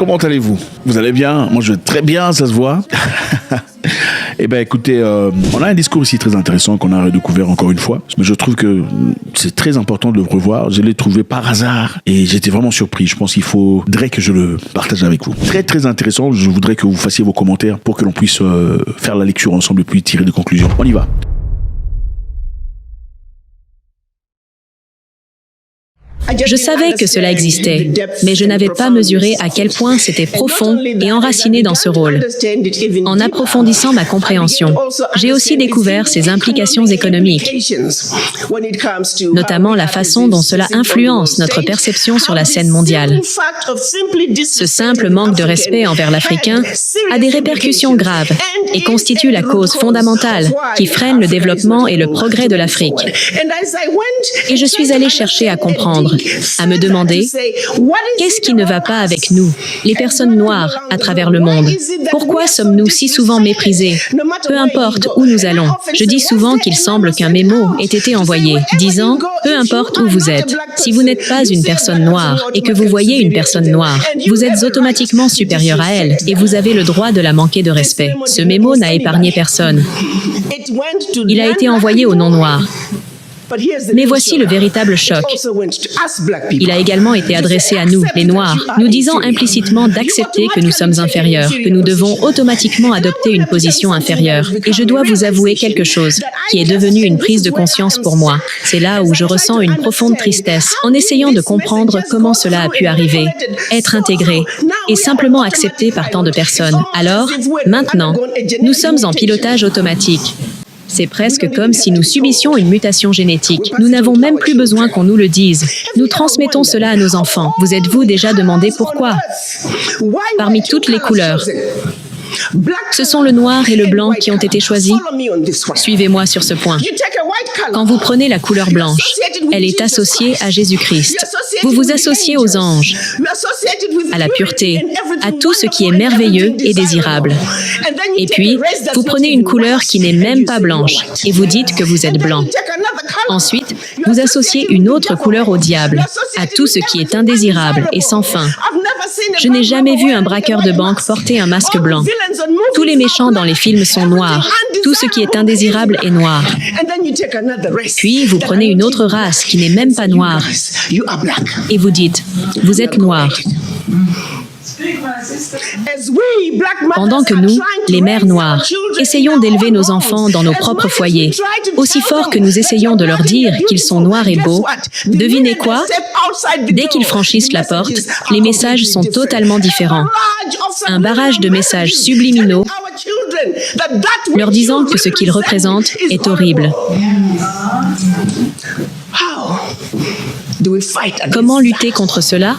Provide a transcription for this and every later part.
comment allez-vous? Vous allez bien? Moi je vais très bien, ça se voit. Eh bien écoutez, on a un discours ici très intéressant qu'on a redécouvert encore une fois. Mais je trouve que c'est très important de le revoir. Je l'ai trouvé par hasard et j'étais vraiment surpris. Je pense qu'il faudrait que je le partage avec vous. Très très intéressant. Je voudrais que vous fassiez vos commentaires pour que l'on puisse faire la lecture ensemble et puis tirer des conclusions. On y va. Je savais que cela existait, mais je n'avais pas mesuré à quel point c'était profond et enraciné dans ce rôle. En approfondissant ma compréhension, j'ai aussi découvert ses implications économiques, notamment la façon dont cela influence notre perception sur la scène mondiale. Ce simple manque de respect envers l'Africain a des répercussions graves et constitue la cause fondamentale qui freine le développement et le progrès de l'Afrique. Et je suis allée chercher à comprendre, à me demander qu'est-ce qui ne va pas avec nous, les personnes noires, à travers le monde? Pourquoi sommes-nous si souvent méprisés? Peu importe où nous allons. Je dis souvent qu'il semble qu'un mémo ait été envoyé, disant « Peu importe où vous êtes, si vous n'êtes pas une personne noire et que vous voyez une personne noire, vous êtes automatiquement supérieur à elle et vous avez le droit de la manquer de respect. » Ce mémo n'a épargné personne. Il a été envoyé aux non-noirs. Mais voici le véritable choc. Il a également été adressé à nous, les Noirs, nous disant implicitement d'accepter que nous sommes inférieurs, que nous devons automatiquement adopter une position inférieure. Et je dois vous avouer quelque chose, qui est devenu une prise de conscience pour moi. C'est là où je ressens une profonde tristesse, en essayant de comprendre comment cela a pu arriver, être intégré, et simplement accepté par tant de personnes. Alors, maintenant, nous sommes en pilotage automatique. C'est presque comme si nous subissions une mutation génétique. Nous n'avons même plus besoin qu'on nous le dise. Nous transmettons cela à nos enfants. Vous êtes-vous déjà demandé pourquoi? Parmi toutes les couleurs, ce sont le noir et le blanc qui ont été choisis. Suivez-moi sur ce point. Quand vous prenez la couleur blanche, elle est associée à Jésus-Christ. Vous vous associez aux anges, à la pureté, à tout ce qui est merveilleux et désirable. Et puis, vous prenez une couleur qui n'est même pas blanche et vous dites que vous êtes blanc. Ensuite, vous associez une autre couleur au diable, à tout ce qui est indésirable et sans fin. Je n'ai jamais vu un braqueur de banque porter un masque blanc. Tous les méchants dans les films sont noirs. Tout ce qui est indésirable est noir. Puis, vous prenez une autre race qui n'est même pas noire et vous dites, vous êtes noir. Pendant que nous, les mères noires, essayons d'élever nos enfants dans nos propres foyers, aussi fort que nous essayons de leur dire qu'ils sont noirs et beaux, devinez quoi? Dès qu'ils franchissent la porte, les messages sont totalement différents. Un barrage de messages subliminaux leur disant que ce qu'ils représentent est horrible. Comment lutter contre cela?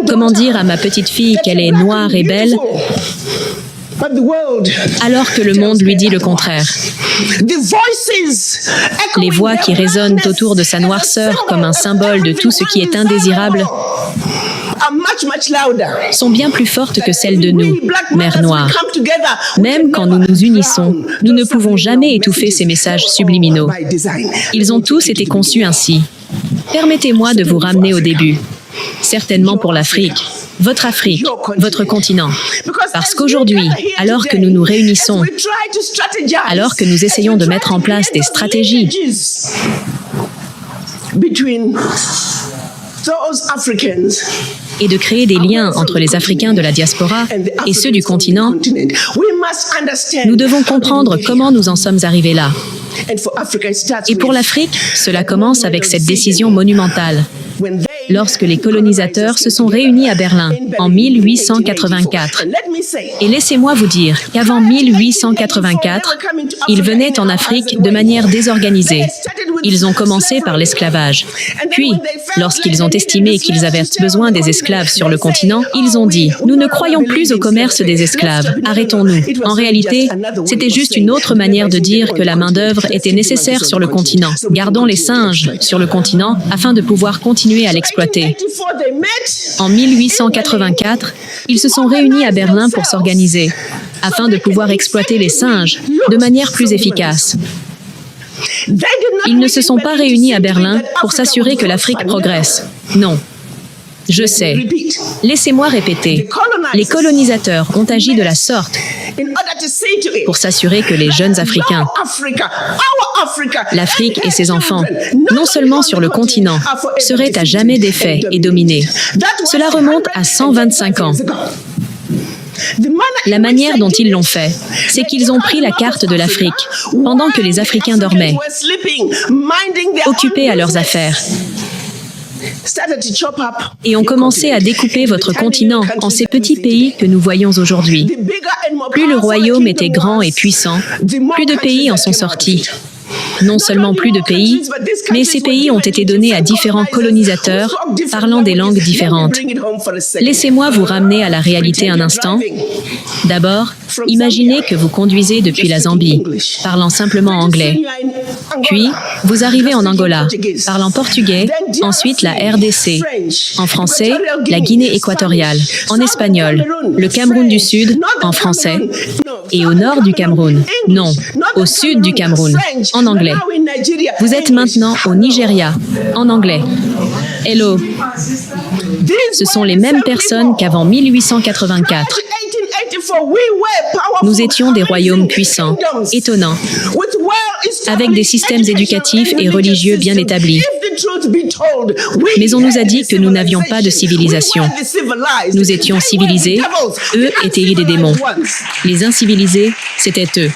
Comment dire à ma petite fille qu'elle est noire et belle, alors que le monde lui dit le contraire? Les voix qui résonnent autour de sa noirceur comme un symbole de tout ce qui est indésirable sont bien plus fortes que celles de nous, mères noires. Même quand nous nous unissons, nous ne pouvons jamais étouffer ces messages subliminaux. Ils ont tous été conçus ainsi. Permettez-moi de vous ramener au début. Certainement pour l'Afrique, votre continent. Parce qu'aujourd'hui, alors que nous nous réunissons, alors que nous essayons de mettre en place des stratégies et de créer des liens entre les Africains de la diaspora et ceux du continent, nous devons comprendre comment nous en sommes arrivés là. Et pour l'Afrique, cela commence avec cette décision monumentale. Lorsque les colonisateurs se sont réunis à Berlin en 1884. Et laissez-moi vous dire qu'avant 1884, ils venaient en Afrique de manière désorganisée. Ils ont commencé par l'esclavage. Puis, lorsqu'ils ont estimé qu'ils avaient besoin des esclaves sur le continent, ils ont dit « Nous ne croyons plus au commerce des esclaves, arrêtons-nous ». En réalité, c'était juste une autre manière de dire que la main-d'œuvre était nécessaire sur le continent. Gardons les singes sur le continent afin de pouvoir continuer à l'exploiter. En 1884, ils se sont réunis à Berlin pour s'organiser, afin de pouvoir exploiter les singes de manière plus efficace. Ils ne se sont pas réunis à Berlin pour s'assurer que l'Afrique progresse. Non. Je sais. Laissez-moi répéter. Les colonisateurs ont agi de la sorte pour s'assurer que les jeunes Africains, l'Afrique et ses enfants, non seulement sur le continent, seraient à jamais défaits et dominés. Cela remonte à 125 ans. La manière dont ils l'ont fait, c'est qu'ils ont pris la carte de l'Afrique pendant que les Africains dormaient, occupés à leurs affaires, et ont commencé à découper votre continent en ces petits pays que nous voyons aujourd'hui. Plus le royaume était grand et puissant, plus de pays en sont sortis. Non seulement plus de pays, mais ces pays ont été donnés à différents colonisateurs parlant des langues différentes. Laissez-moi vous ramener à la réalité un instant. D'abord, imaginez que vous conduisez depuis la Zambie, parlant simplement anglais. Puis, vous arrivez en Angola, parlant portugais, ensuite la RDC, en français, la Guinée équatoriale, en espagnol, le Cameroun du Sud, en français, et au nord du Cameroun, non, au sud du Cameroun, en anglais. Vous êtes maintenant au Nigeria, en anglais. Hello. Ce sont les mêmes personnes qu'avant 1884. Nous étions des royaumes puissants, étonnants, avec des systèmes éducatifs et religieux bien établis. Mais on nous a dit que nous n'avions pas de civilisation. Nous étions civilisés, eux étaient des démons. Les incivilisés, c'étaient eux.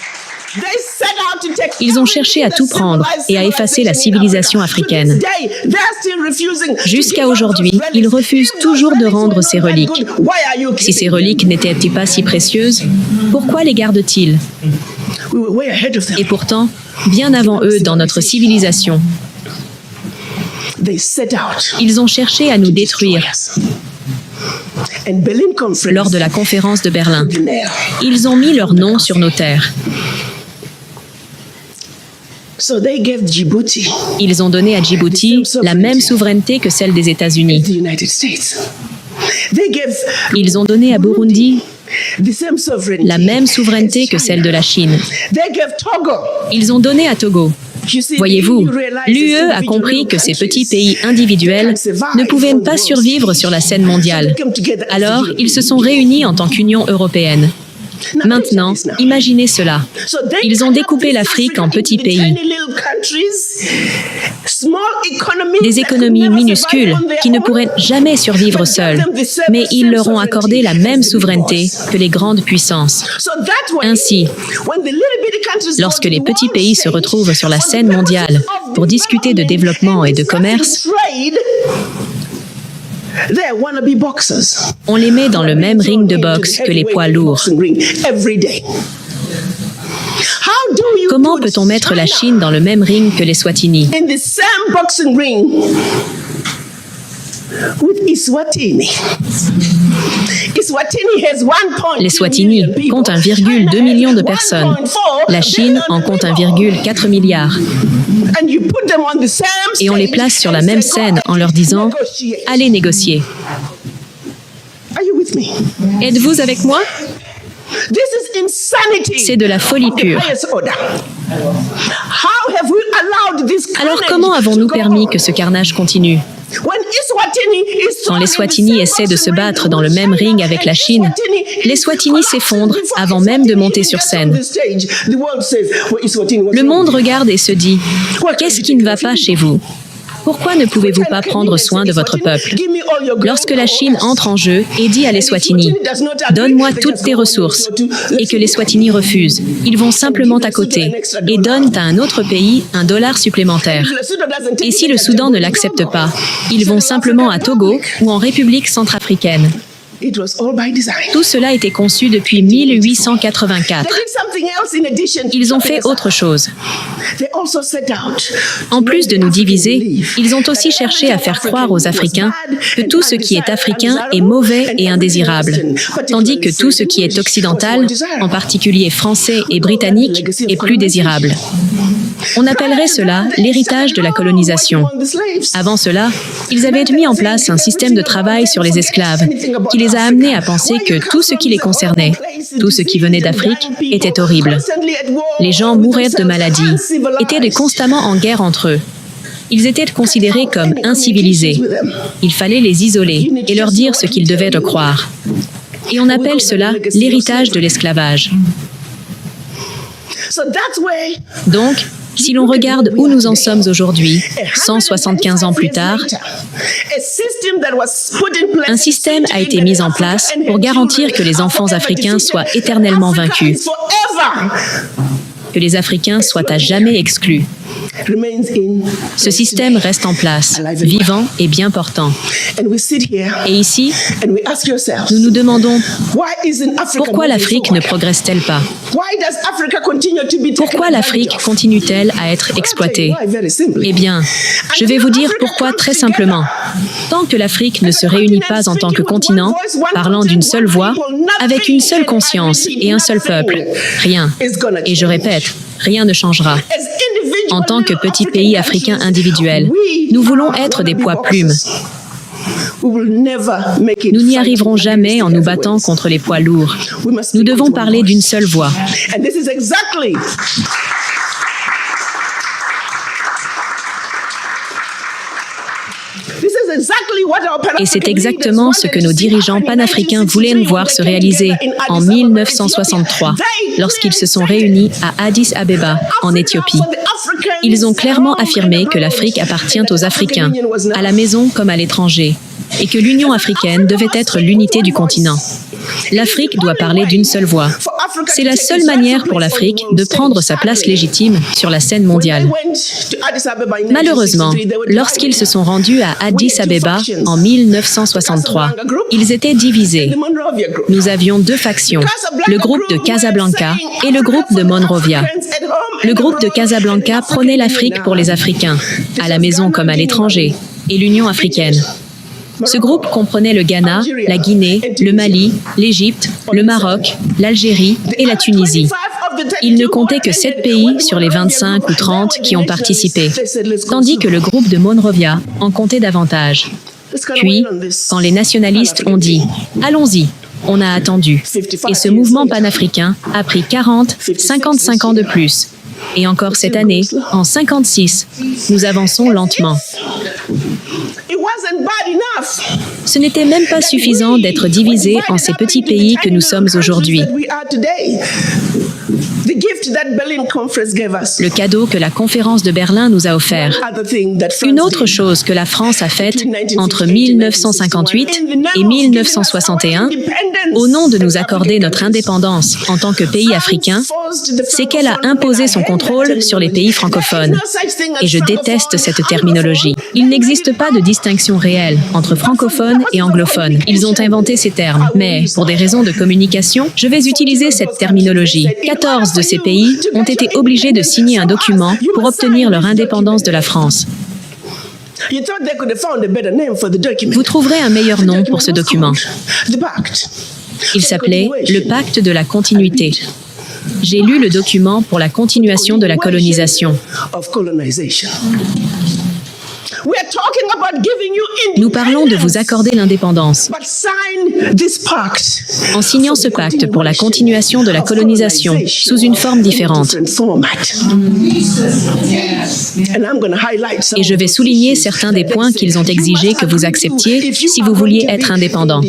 Ils ont cherché à tout prendre et à effacer la civilisation africaine. Jusqu'à aujourd'hui, ils refusent toujours de rendre ces reliques. Si ces reliques n'étaient pas si précieuses, pourquoi les gardent-ils? Et pourtant, bien avant eux dans notre civilisation, ils ont cherché à nous détruire. Lors de la conférence de Berlin, ils ont mis leur nom sur nos terres. Ils ont donné à Djibouti la même souveraineté que celle des États-Unis. Ils ont donné à Burundi la même souveraineté que celle de la Chine. Ils ont donné à Togo. Voyez-vous, l'UE a compris que ces petits pays individuels ne pouvaient pas survivre sur la scène mondiale. Alors, ils se sont réunis en tant qu'Union européenne. Maintenant, imaginez cela. Ils ont découpé l'Afrique en petits pays. Des économies minuscules qui ne pourraient jamais survivre seules, mais ils leur ont accordé la même souveraineté que les grandes puissances. Ainsi, lorsque les petits pays se retrouvent sur la scène mondiale pour discuter de développement et de commerce, on les met dans le même ring de boxe que les poids lourds. Comment peut-on mettre la Chine dans le même ring que les Swatini? Les Swatini comptent 1,2 million de personnes. La Chine en compte 1,4 milliard. Et on les place sur la même scène en leur disant « Allez négocier ». Êtes-vous avec moi? C'est de la folie pure. Alors comment avons-nous permis que ce carnage continue? Quand les Swatini essaient de se battre dans le même ring avec la Chine, les Swatini s'effondrent avant même de monter sur scène. Le monde regarde et se dit « Qu'est-ce qui ne va pas chez vous ? Pourquoi ne pouvez-vous pas prendre soin de votre peuple ?» Lorsque la Chine entre en jeu et dit à les Swatini « Donne-moi toutes tes ressources » et que les Swatini refusent, ils vont simplement à côté et donnent à un autre pays $1 supplémentaire. Et si le Soudan ne l'accepte pas, ils vont simplement à Togo ou en République centrafricaine. Tout cela était conçu depuis 1884. Ils ont fait autre chose. En plus de nous diviser, ils ont aussi cherché à faire croire aux Africains que tout ce qui est africain est mauvais et indésirable, tandis que tout ce qui est occidental, en particulier français et britannique, est plus désirable. On appellerait cela l'héritage de la colonisation. Avant cela, ils avaient mis en place un système de travail sur les esclaves qui les a amenés à penser que tout ce qui les concernait, tout ce qui venait d'Afrique, était horrible. Les gens mouraient de maladies, étaient constamment en guerre entre eux. Ils étaient considérés comme incivilisés. Il fallait les isoler et leur dire ce qu'ils devaient croire. Et on appelle cela l'héritage de l'esclavage. Donc, si l'on regarde où nous en sommes aujourd'hui, 175 ans plus tard, un système a été mis en place pour garantir que les enfants africains soient éternellement vaincus, que les Africains soient à jamais exclus. Ce système reste en place, vivant et bien portant. Et ici, nous nous demandons pourquoi l'Afrique ne progresse-t-elle pas? Pourquoi l'Afrique continue-t-elle à être exploitée? Eh bien, je vais vous dire pourquoi très simplement. Tant que l'Afrique ne se réunit pas en tant que continent, parlant d'une seule voix, avec une seule conscience et un seul peuple, rien, et je répète, rien ne changera. En tant que petit pays africain individuel, nous voulons être des poids-plumes. Nous n'y arriverons jamais en nous battant contre les poids lourds. Nous devons parler d'une seule voix. Et c'est exactement ce que nos dirigeants panafricains voulaient voir se réaliser en 1963, lorsqu'ils se sont réunis à Addis Abeba, en Éthiopie. Ils ont clairement affirmé que l'Afrique appartient aux Africains, à la maison comme à l'étranger, et que l'Union africaine devait être l'unité du continent. L'Afrique doit parler d'une seule voix. C'est la seule manière pour l'Afrique de prendre sa place légitime sur la scène mondiale. Malheureusement, lorsqu'ils se sont rendus à Addis Abeba en 1963, ils étaient divisés. Nous avions deux factions, le groupe de Casablanca et le groupe de Monrovia. Le groupe de Casablanca prônait l'Afrique pour les Africains, à la maison comme à l'étranger, et l'Union africaine. Ce groupe comprenait le Ghana, la Guinée, le Mali, l'Égypte, le Maroc, l'Algérie et la Tunisie. Il ne comptait que 7 pays sur les 25 ou 30 qui ont participé, tandis que le groupe de Monrovia en comptait davantage. Puis, quand les nationalistes ont dit « Allons-y », on a attendu. Et ce mouvement panafricain a pris 40, 55 ans de plus. Et encore cette année, en 56, nous avançons lentement. Ce n'était même pas suffisant d'être divisés en ces petits pays que nous sommes aujourd'hui. Le cadeau que la conférence de Berlin nous a offert. Une autre chose que la France a faite entre 1958 et 1961, au nom de nous accorder notre indépendance en tant que pays africain, c'est qu'elle a imposé son contrôle sur les pays francophones. Et je déteste cette terminologie. Il n'existe pas de distinction réelle entre francophones et anglophones. Ils ont inventé ces termes. Mais, pour des raisons de communication, je vais utiliser cette terminologie. 14 de ces pays ont été obligés de signer un document pour obtenir leur indépendance de la France. Vous trouverez un meilleur nom pour ce document. Il s'appelait le Pacte de la continuité. J'ai lu le document pour la continuation de la colonisation. Nous parlons de vous accorder l'indépendance. En signant ce pacte pour la continuation de la colonisation sous une forme différente. Et je vais souligner certains des points qu'ils ont exigé que vous acceptiez si vous vouliez être indépendant.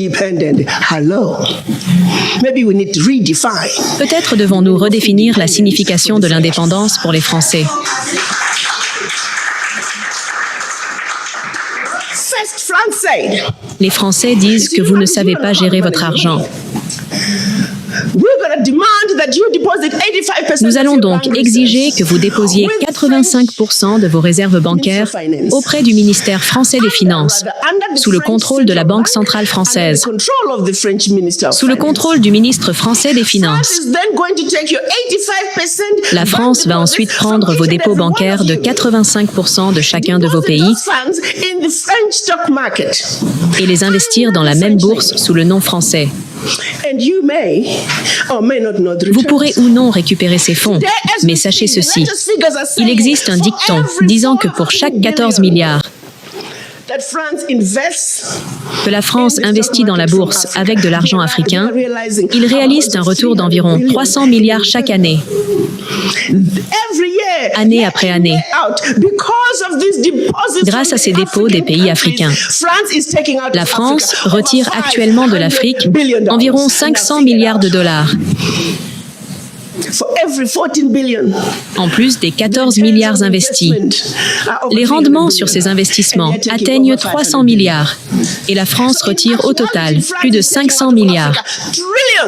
Peut-être devons-nous redéfinir la signification de l'indépendance pour les Français. Les Français disent que vous ne savez pas gérer votre argent. Nous allons donc exiger que vous déposiez 85% de vos réserves bancaires auprès du ministère français des Finances, sous le contrôle de la Banque centrale française, sous le contrôle du ministre français des Finances. La France va ensuite prendre vos dépôts bancaires de 85% de chacun de vos pays et les investir dans la même bourse sous le nom français. Vous pourrez ou non récupérer ces fonds, mais sachez ceci. Il existe un dicton disant que pour chaque 14 milliards, que la France investit dans la bourse avec de l'argent africain, ils réalisent un retour d'environ 300 milliards chaque année, année après année, grâce à ces dépôts des pays africains. La France retire actuellement de l'Afrique environ 500 milliards de dollars, en plus des 14 milliards investis. Les rendements sur ces investissements atteignent 300 milliards et la France retire au total plus de 500 milliards.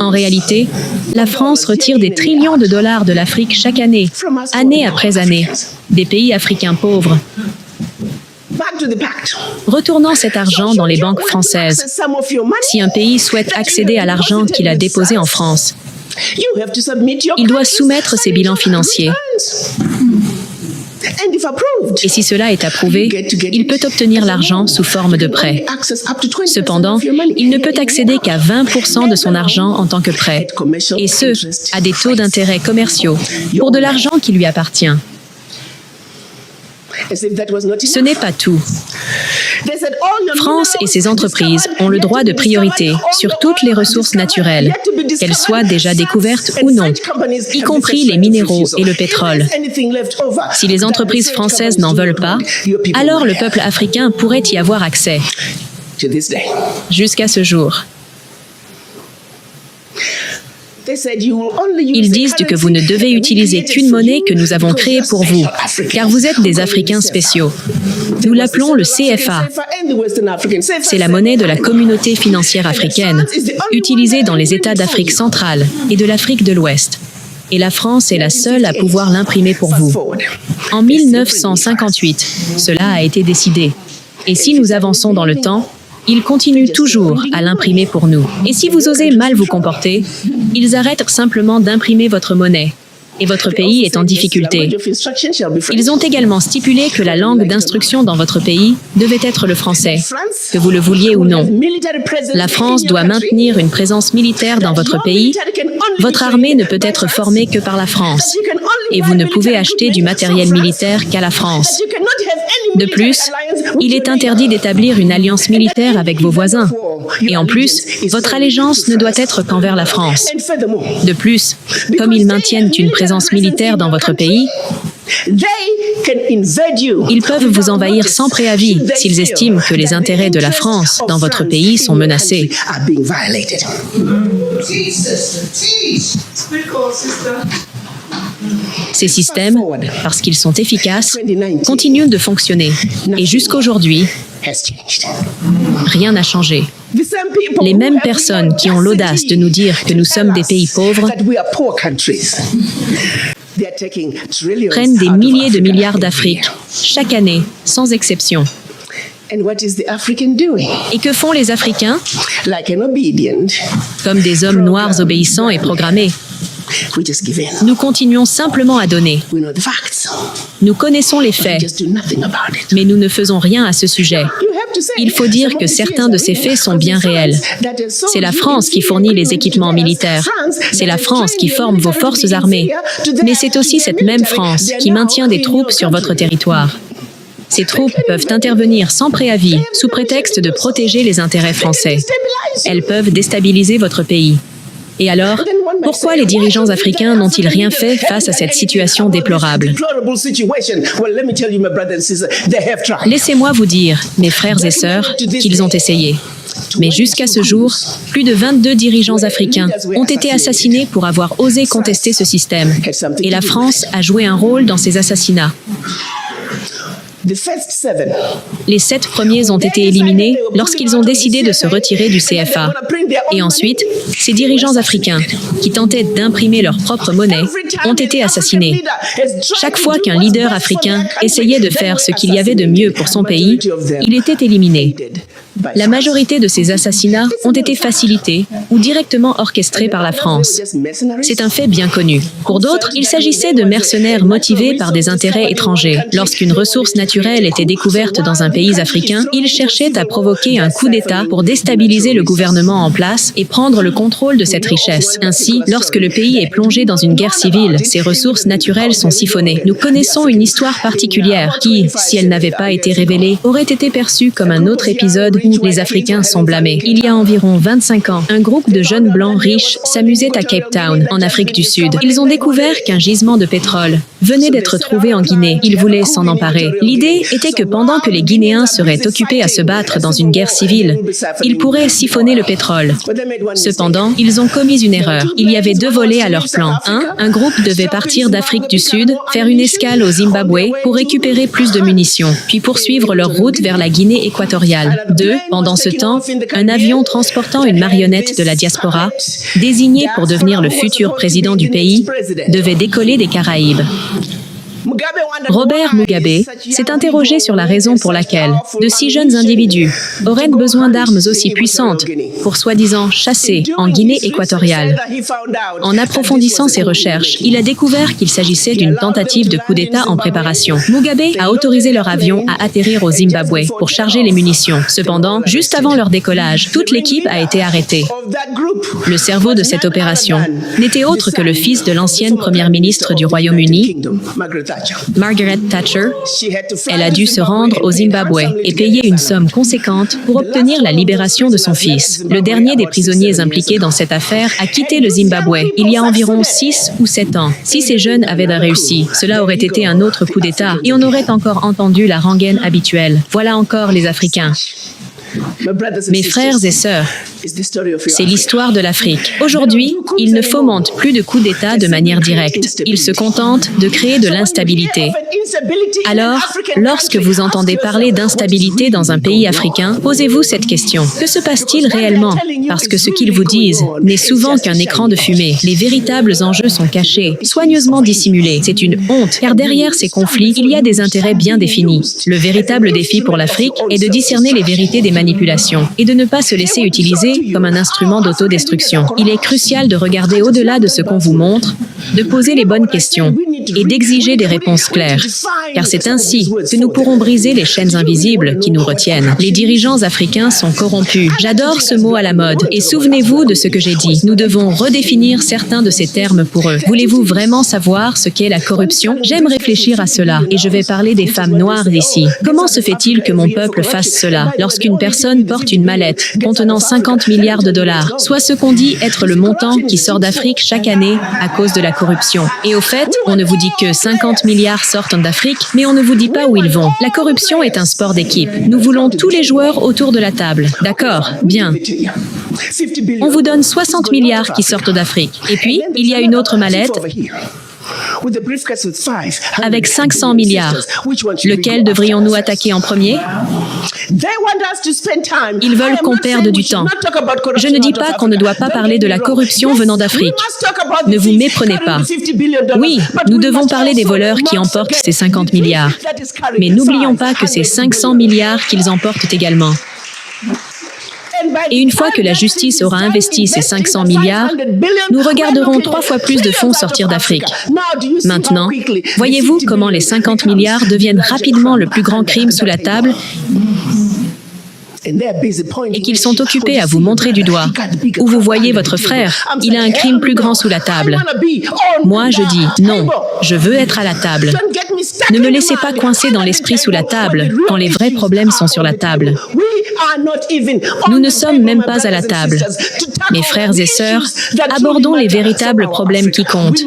En réalité, la France retire des trillions de dollars de l'Afrique chaque année, année après année, des pays africains pauvres, retournant cet argent dans les banques françaises. Si un pays souhaite accéder à l'argent qu'il a déposé en France, il doit soumettre ses bilans financiers. Et si cela est approuvé, il peut obtenir l'argent sous forme de prêt. Cependant, il ne peut accéder qu'à 20% de son argent en tant que prêt, et ce, à des taux d'intérêt commerciaux, pour de l'argent qui lui appartient. Ce n'est pas tout. France et ses entreprises ont le droit de priorité sur toutes les ressources naturelles, qu'elles soient déjà découvertes ou non, y compris les minéraux et le pétrole. Si les entreprises françaises n'en veulent pas, alors le peuple africain pourrait y avoir accès. Jusqu'à ce jour. Ils disent que vous ne devez utiliser qu'une monnaie que nous avons créée pour vous, car vous êtes des Africains spéciaux. Nous l'appelons le CFA. C'est la monnaie de la communauté financière africaine, utilisée dans les États d'Afrique centrale et de l'Afrique de l'Ouest. Et la France est la seule à pouvoir l'imprimer pour vous. En 1958, cela a été décidé. Et si nous avançons dans le temps, ils continuent toujours à l'imprimer pour nous. Et si vous osez mal vous comporter, ils arrêtent simplement d'imprimer votre monnaie. Et votre pays est en difficulté. Ils ont également stipulé que la langue d'instruction dans votre pays devait être le français, que vous le vouliez ou non. La France doit maintenir une présence militaire dans votre pays. Votre armée ne peut être formée que par la France. Et vous ne pouvez acheter du matériel militaire qu'à la France. De plus, il est interdit d'établir une alliance militaire avec vos voisins. Et en plus, votre allégeance ne doit être qu'envers la France. De plus, comme ils maintiennent une présence militaire dans votre pays, ils peuvent vous envahir sans préavis s'ils estiment que les intérêts de la France dans votre pays sont menacés. Ces systèmes, parce qu'ils sont efficaces, continuent de fonctionner. Et jusqu'aujourd'hui, rien n'a changé. Les mêmes personnes qui ont l'audace de nous dire que nous sommes des pays pauvres prennent des milliers de milliards d'Afrique chaque année, sans exception. Et que font les Africains? Comme des hommes noirs obéissants et programmés. Nous continuons simplement à donner. Nous connaissons les faits, mais nous ne faisons rien à ce sujet. Il faut dire que certains de ces faits sont bien réels. C'est la France qui fournit les équipements militaires. C'est la France qui forme vos forces armées. Mais c'est aussi cette même France qui maintient des troupes sur votre territoire. Ces troupes peuvent intervenir sans préavis, sous prétexte de protéger les intérêts français. Elles peuvent déstabiliser votre pays. Et alors, pourquoi les dirigeants africains n'ont-ils rien fait face à cette situation déplorable? Laissez-moi vous dire, mes frères et sœurs, qu'ils ont essayé. Mais jusqu'à ce jour, plus de 22 dirigeants africains ont été assassinés pour avoir osé contester ce système. Et la France a joué un rôle dans ces assassinats. Les 7 premiers ont été éliminés lorsqu'ils ont décidé de se retirer du CFA. Et ensuite, ces dirigeants africains, qui tentaient d'imprimer leur propre monnaie, ont été assassinés. Chaque fois qu'un leader africain essayait de faire ce qu'il y avait de mieux pour son pays, il était éliminé. La majorité de ces assassinats ont été facilités ou directement orchestrés par la France. C'est un fait bien connu. Pour d'autres, il s'agissait de mercenaires motivés par des intérêts étrangers. Lorsqu'une ressource naturelle était découverte dans un pays africain, ils cherchaient à provoquer un coup d'État pour déstabiliser le gouvernement en place et prendre le contrôle de cette richesse. Ainsi, lorsque le pays est plongé dans une guerre civile, ses ressources naturelles sont siphonnées. Nous connaissons une histoire particulière qui, si elle n'avait pas été révélée, aurait été perçue comme un autre épisode où les Africains sont blâmés. Il y a environ 25 ans, un groupe de jeunes blancs riches s'amusait à Cape Town, en Afrique du Sud. Ils ont découvert qu'un gisement de pétrole venait d'être trouvé en Guinée. Ils voulaient s'en emparer. L'idée était que pendant que les Guinéens seraient occupés à se battre dans une guerre civile, ils pourraient siphonner le pétrole. Cependant, ils ont commis une erreur. Il y avait deux volets à leur plan. Un groupe devait partir d'Afrique du Sud, faire une escale au Zimbabwe pour récupérer plus de munitions, puis poursuivre leur route vers la Guinée équatoriale. 2. Pendant ce temps, un avion transportant une marionnette de la diaspora, désigné pour devenir le futur président du pays, devait décoller des Caraïbes. Robert Mugabe s'est interrogé sur la raison pour laquelle de si jeunes individus auraient besoin d'armes aussi puissantes pour soi-disant chasser en Guinée équatoriale. En approfondissant ses recherches, il a découvert qu'il s'agissait d'une tentative de coup d'État en préparation. Mugabe a autorisé leur avion à atterrir au Zimbabwe pour charger les munitions. Cependant, juste avant leur décollage, toute l'équipe a été arrêtée. Le cerveau de cette opération n'était autre que le fils de l'ancienne première ministre du Royaume-Uni, Margaret Thatcher. Elle a dû se rendre au Zimbabwe et payer une somme conséquente pour obtenir la libération de son fils. Le dernier des prisonniers impliqués dans cette affaire a quitté le Zimbabwe il y a environ 6 ou 7 ans. Si ces jeunes avaient réussi, cela aurait été un autre coup d'État et on aurait encore entendu la rengaine habituelle. Voilà encore les Africains. Mes frères et sœurs, c'est l'histoire de l'Afrique. Aujourd'hui, ils ne fomentent plus de coups d'État de manière directe. Ils se contentent de créer de l'instabilité. Alors, lorsque vous entendez parler d'instabilité dans un pays africain, posez-vous cette question. Que se passe-t-il réellement? Parce que ce qu'ils vous disent n'est souvent qu'un écran de fumée. Les véritables enjeux sont cachés, soigneusement dissimulés. C'est une honte, car derrière ces conflits, il y a des intérêts bien définis. Le véritable défi pour l'Afrique est de discerner les vérités des manipulations et de ne pas se laisser utiliser comme un instrument d'autodestruction. Il est crucial de regarder au-delà de ce qu'on vous montre, de poser les bonnes questions et d'exiger des réponses claires. Car c'est ainsi que nous pourrons briser les chaînes invisibles qui nous retiennent. Les dirigeants africains sont corrompus. J'adore ce mot à la mode. Et souvenez-vous de ce que j'ai dit. Nous devons redéfinir certains de ces termes pour eux. Voulez-vous vraiment savoir ce qu'est la corruption? J'aime réfléchir à cela. Et je vais parler des femmes noires ici. Comment se fait-il que mon peuple fasse cela? Lorsqu'une personne porte une mallette contenant 50 milliards de dollars, soit ce qu'on dit être le montant qui sort d'Afrique chaque année à cause de la corruption. Et au fait, on ne vous dit que 50 milliards sortent d'Afrique, mais on ne vous dit pas où ils vont. La corruption est un sport d'équipe. Nous voulons tous les joueurs autour de la table. D'accord, bien. On vous donne 60 milliards qui sortent d'Afrique. Et puis, il y a une autre mallette avec 500 milliards. Lequel devrions-nous attaquer en premier? Ils veulent qu'on perde du temps. Je ne dis pas qu'on ne doit pas parler de la corruption venant d'Afrique. Ne vous méprenez pas. Oui, nous devons parler des voleurs qui emportent ces 50 milliards. Mais n'oublions pas que c'est 500 milliards qu'ils emportent également. Et une fois que la justice aura investi ces 500 milliards, nous regarderons 3 fois plus de fonds sortir d'Afrique. Maintenant, voyez-vous comment les 50 milliards deviennent rapidement le plus grand crime sous la table et qu'ils sont occupés à vous montrer du doigt. Où vous voyez votre frère, il a un crime plus grand sous la table. Moi, je dis non, je veux être à la table. Ne me laissez pas coincer dans l'esprit sous la table quand les vrais problèmes sont sur la table. Nous ne sommes même pas à la table. Mes frères et sœurs, abordons les véritables problèmes qui comptent.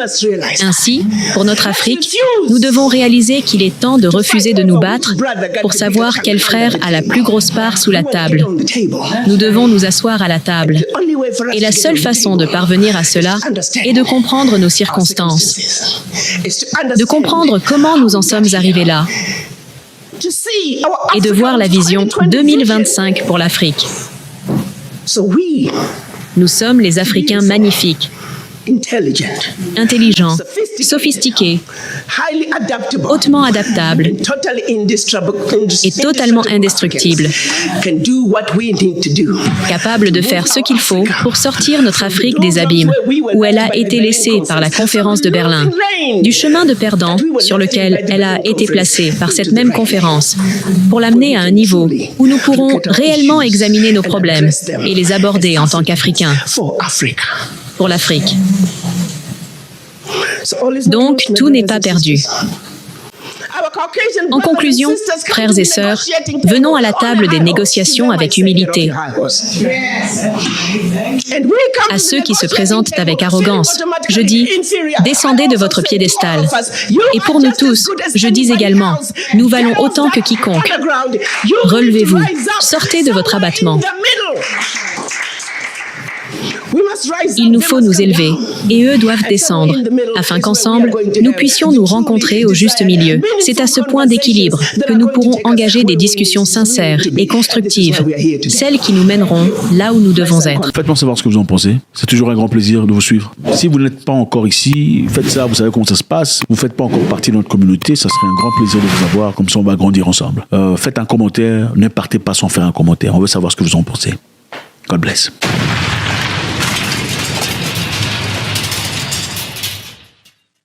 Ainsi, pour notre Afrique, nous devons réaliser qu'il est temps de refuser de nous battre pour savoir quel frère a la plus grosse part sous la table. Nous devons nous asseoir à la table. Et la seule façon de parvenir à cela est de comprendre nos circonstances, de comprendre comment nous en sommes arrivés là, et de voir la vision 2025 pour l'Afrique. Nous sommes les Africains magnifiques. intelligent, sophistiqué, hautement adaptable et totalement indestructible, capable de faire ce qu'il faut pour sortir notre Afrique des abîmes où elle a été laissée par la conférence de Berlin, du chemin de perdant sur lequel elle a été placée par cette même conférence, pour l'amener à un niveau où nous pourrons réellement examiner nos problèmes et les aborder en tant qu'Africains pour l'Afrique. Donc, tout n'est pas perdu. En conclusion, frères et sœurs, venons à la table des négociations avec humilité. À ceux qui se présentent avec arrogance, je dis, descendez de votre piédestal. Et pour nous tous, je dis également, nous valons autant que quiconque. Relevez-vous, sortez de votre abattement. Il nous faut nous élever, et eux doivent descendre, afin qu'ensemble, nous puissions nous rencontrer au juste milieu. C'est à ce point d'équilibre que nous pourrons engager des discussions sincères et constructives, celles qui nous mèneront là où nous devons être. Faites-moi savoir ce que vous en pensez. C'est toujours un grand plaisir de vous suivre. Si vous n'êtes pas encore ici, faites ça, vous savez comment ça se passe. Vous ne faites pas encore partie de notre communauté, ça serait un grand plaisir de vous avoir, comme ça on va grandir ensemble. Faites un commentaire, ne partez pas sans faire un commentaire. On veut savoir ce que vous en pensez. God bless.